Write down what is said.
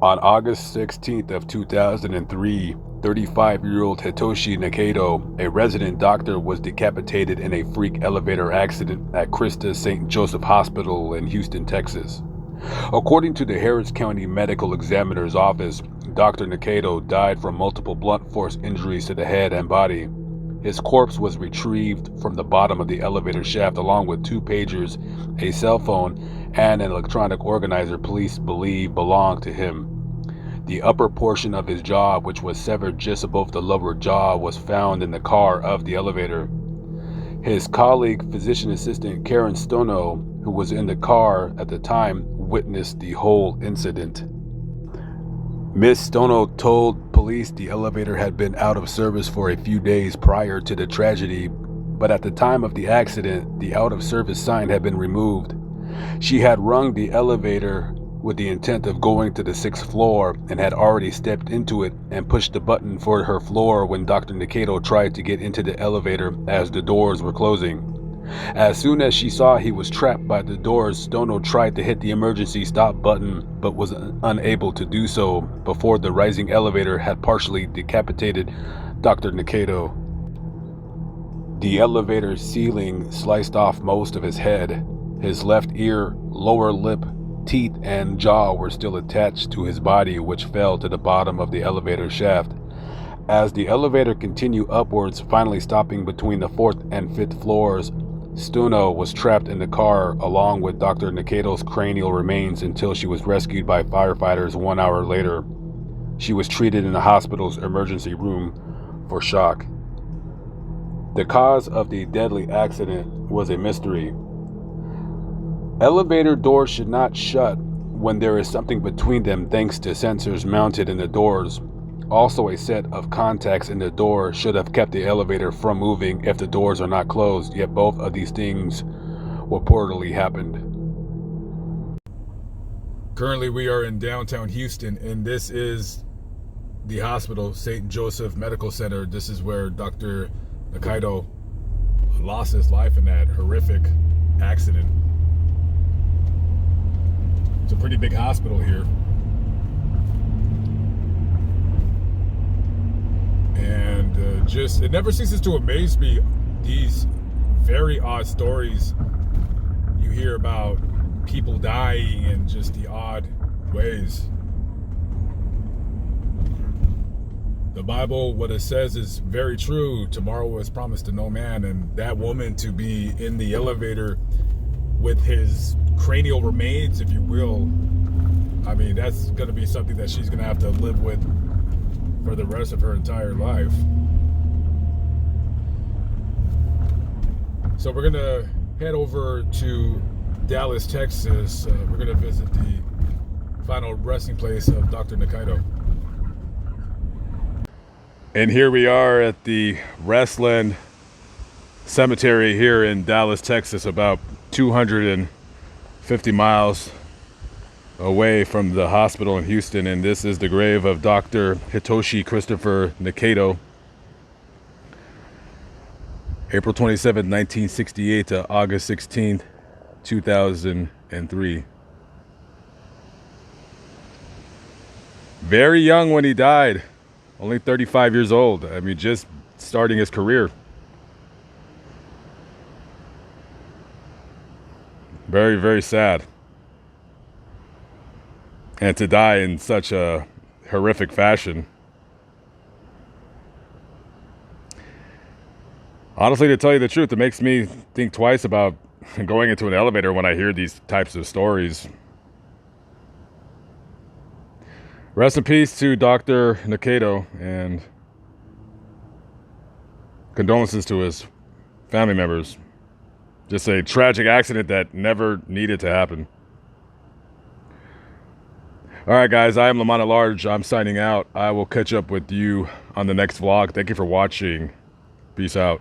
On August 16th of 2003, 35-year-old Hitoshi Nikaidoh, a resident doctor, was decapitated in a freak elevator accident at Christa St. Joseph Hospital in Houston, Texas. According to the Harris County Medical Examiner's Office, Dr. Nikaidoh died from multiple blunt force injuries to the head and body. His corpse was retrieved from the bottom of the elevator shaft along with 2 pagers, a cell phone, and an electronic organizer police believe belonged to him. The upper portion of his jaw, which was severed just above the lower jaw, was found in the car of the elevator. His colleague, physician assistant Karen Stono, who was in the car at the time, witnessed the whole incident. Miss Stono told police the elevator had been out of service for a few days prior to the tragedy, but at the time of the accident, the out of service sign had been removed. She had rung the elevator with the intent of going to the 6th floor and had already stepped into it and pushed the button for her floor when Dr. Nikaidoh tried to get into the elevator as the doors were closing. As soon as she saw he was trapped by the doors, Stono tried to hit the emergency stop button but was unable to do so before the rising elevator had partially decapitated Dr. Nikaidoh. The elevator ceiling sliced off most of his head. His left ear, lower lip, teeth, and jaw were still attached to his body, which fell to the bottom of the elevator shaft. As the elevator continued upwards, finally stopping between the 4th and 5th floors, Stono was trapped in the car along with Dr. Nikaidoh's cranial remains until she was rescued by firefighters 1 hour later. She was treated in the hospital's emergency room for shock. The cause of the deadly accident was a mystery. Elevator doors should not shut when there is something between them thanks to sensors mounted in the doors. Also, a set of contacts in the door should have kept the elevator from moving if the doors are not closed, yet both of these things reportedly happened. Currently, we are in downtown Houston, and this is the hospital, St. Joseph Medical Center. This is where Dr. Nikaidoh lost his life in that horrific accident. It's a pretty big hospital here. And it never ceases to amaze me, these very odd stories you hear about people dying in just the odd ways. The Bible, what it says is very true. Tomorrow is promised to no man. And that woman to be in the elevator with his cranial remains, if you will, I mean, that's going to be something that she's going to have to live with for the rest of her entire life. So we're going to head over to Dallas, Texas. We're going to visit the final resting place of Dr. Nikaidoh. And here we are at the Restland Cemetery here in Dallas, Texas, about 250 miles away from the hospital in Houston. And this is the grave of Dr. Hitoshi Christopher Nikaidoh. April 27, 1968 to August 16, 2003. Very young when he died. Only 35 years old. I mean, just starting his career. Very, very sad. And to die in such a horrific fashion. Honestly, to tell you the truth, it makes me think twice about going into an elevator when I hear these types of stories. Rest in peace to Dr. Nikaidoh, and condolences to his family members. Just a tragic accident that never needed to happen. All right, guys, I am Lamont at Large. I'm signing out. I will catch up with you on the next vlog. Thank you for watching. Peace out.